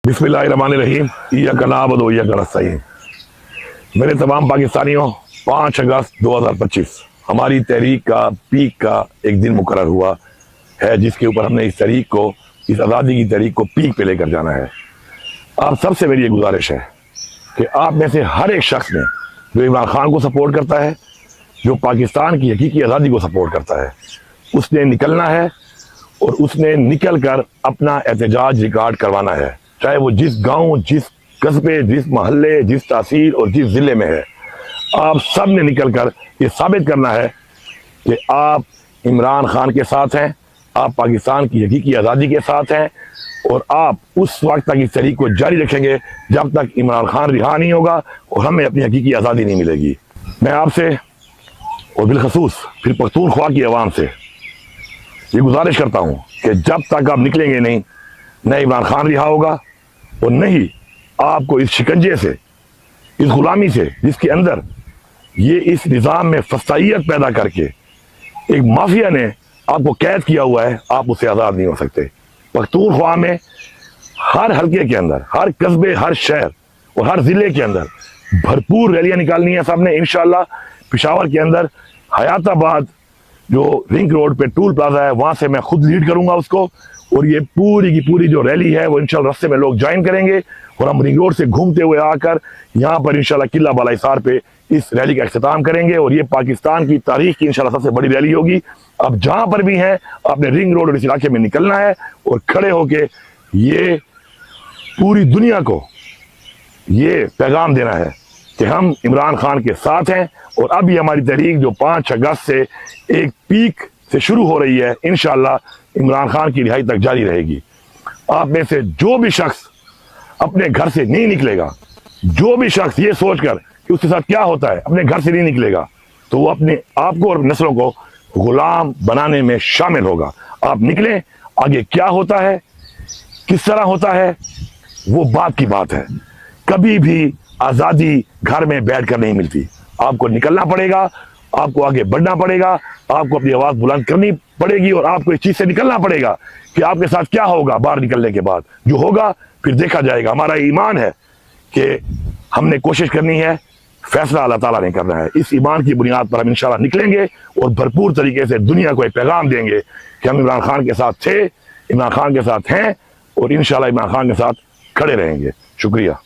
बिस्मिल्लाहिर्रहमानिर्रहीम इय्याक नअबुदु व इय्याक नस्तईन। मेरे तमाम पाकिस्तानियों, 5 अगस्त 2025 हमारी तहरीक का पीक का एक दिन मुकर्रर हुआ है, जिसके ऊपर हमने इस तहरीक को, इस आज़ादी की तहरीक को पीक पे लेकर जाना है। आप सबसे मेरी ये गुजारिश है कि आप में से हर एक शख्स ने जो इमरान खान को सपोर्ट करता है, जो पाकिस्तान की हकीकी आज़ादी को सपोर्ट करता है, उसने निकलना है और उसने निकल कर अपना एहतजाज रिकॉर्ड करवाना है, चाहे वो जिस गांव, जिस कस्बे, जिस महल्ले, जिस तहसील और जिस ज़िले में है। आप सब ने निकल कर ये साबित करना है कि आप इमरान खान के साथ हैं, आप पाकिस्तान की हकीकी आज़ादी के साथ हैं और आप उस वक्त तक इस तहरीक को जारी रखेंगे जब तक इमरान खान रिहा नहीं होगा और हमें अपनी हकीकी आज़ादी नहीं मिलेगी। मैं आपसे और बिलखसूस फिर पख्तूनख्वा की आवाम से ये गुजारिश करता हूँ कि जब तक आप निकलेंगे नहीं, न इमरान खान रिहा होगा और न ही आपको इस शिकंजे से, इस गुलामी से, जिसके अंदर ये इस निज़ाम में फसाइयत पैदा करके एक माफिया ने आपको कैद किया हुआ है, आप उससे आज़ाद नहीं हो सकते। पख्तूनख्वा में हर हल्के के अंदर, हर कस्बे, हर शहर और हर ज़िले के अंदर भरपूर रैलियाँ निकालनी है सबने इंशाअल्लाह। पेशावर के अंदर हयाताबाद जो रिंग रोड पे टूल प्लाजा है, वहाँ से मैं खुद लीड करूँगा उसको, और ये पूरी की पूरी जो रैली है वो इंशाल्लाह रास्ते में लोग ज्वाइन करेंगे और हम रिंग रोड से घूमते हुए आकर यहाँ पर इंशाल्लाह किला बाला हिसार पे इस रैली का इख्तिताम करेंगे और ये पाकिस्तान की तारीख की इंशाल्लाह सबसे बड़ी रैली होगी। अब जहाँ पर भी हैं, आपने रिंग रोड और इस इलाके में निकलना है और खड़े होके ये पूरी दुनिया को ये पैगाम देना है कि हम इमरान खान के साथ हैं और अब ये हमारी तहरीक जो 5 अगस्त से एक पीक से शुरू हो रही है, इंशाअल्लाह इमरान खान की रिहाई तक जारी रहेगी। आप में से जो भी शख्स अपने घर से नहीं निकलेगा, जो भी शख्स ये सोचकर कि उसके साथ क्या होता है अपने घर से नहीं निकलेगा, तो वो अपने आप को और नस्लों को गुलाम बनाने में शामिल होगा। आप निकलें, आगे क्या होता है, किस तरह होता है, वो बात की बात है। कभी भी आज़ादी घर में बैठ कर नहीं मिलती, आपको निकलना पड़ेगा, आपको आगे बढ़ना पड़ेगा, आपको अपनी आवाज़ बुलंद करनी पड़ेगी और आपको इस चीज़ से निकलना पड़ेगा कि आपके साथ क्या होगा बाहर निकलने के बाद। जो होगा फिर देखा जाएगा। हमारा ईमान है कि हमने कोशिश करनी है, फैसला अल्लाह ताला ने करना है। इस ईमान की बुनियाद पर हम इंशाल्लाह निकलेंगे और भरपूर तरीके से दुनिया को एक पैगाम देंगे कि हम इमरान खान के साथ थे, इमरान खान के साथ हैं और इंशाल्लाह इमरान खान के साथ खड़े रहेंगे। शुक्रिया।